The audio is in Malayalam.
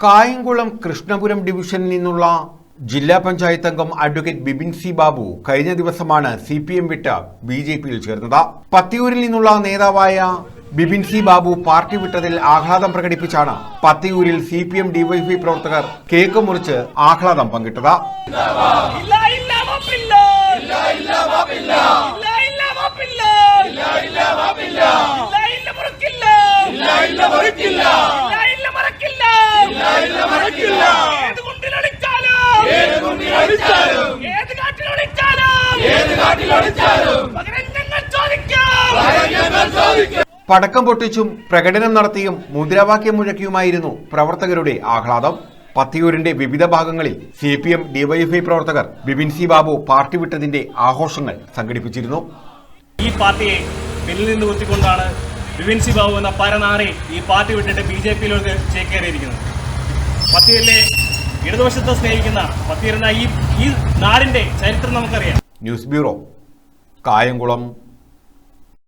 കായംകുളം കൃഷ്ണപുരം ഡിവിഷനിൽ നിന്നുള്ള ജില്ലാ പഞ്ചായത്ത് അംഗം അഡ്വക്കേറ്റ് ബിബിൻ സി ബാബു കഴിഞ്ഞ ദിവസമാണ് CPM വിട്ട് BJPയിൽ ചേർന്നത്. പത്തിയൂരിൽ നിന്നുള്ള നേതാവായ ബിബിൻ സി ബാബു പാർട്ടി വിട്ടതിൽ ആഹ്ലാദം പ്രകടിപ്പിച്ചാണ് പത്തിയൂരിൽ CPM DYFI പ്രവർത്തകർ കേക്ക് മുറിച്ച് ആഹ്ലാദം പങ്കിട്ടത്. പടക്കം പൊട്ടിച്ചും പ്രകടനം നടത്തിയും മുദ്രാവാക്യം മുഴക്കിയുമായിരുന്നു പ്രവർത്തകരുടെ ആഹ്ലാദം. പത്തിയൂരിന്റെ വിവിധ ഭാഗങ്ങളിൽ CPM DYFI പ്രവർത്തകർ ബിബിൻ സി ബാബു പാർട്ടി വിട്ടതിന്റെ ആഘോഷങ്ങൾ സംഘടിപ്പിച്ചിരുന്നു. ഈ പാർട്ടിയെ പിന്നിൽ നിന്ന് കുത്തിക്കൊണ്ടാണ് ബിബിൻ സി ബാബു എന്ന പരനാറി ഈ പാർട്ടി വിട്ടിട്ട് BJPയിലേക്ക് ചേക്കേറിയിരിക്കുന്നത്. പത്തിയൂരിലെ ഇടതുപക്ഷത്തെ സ്നേഹിക്കുന്ന പത്തിയൂരിന്റെ ഈ നാടിന്റെ ചരിത്രം നമുക്കറിയാം. News bureau, Kayamkulam.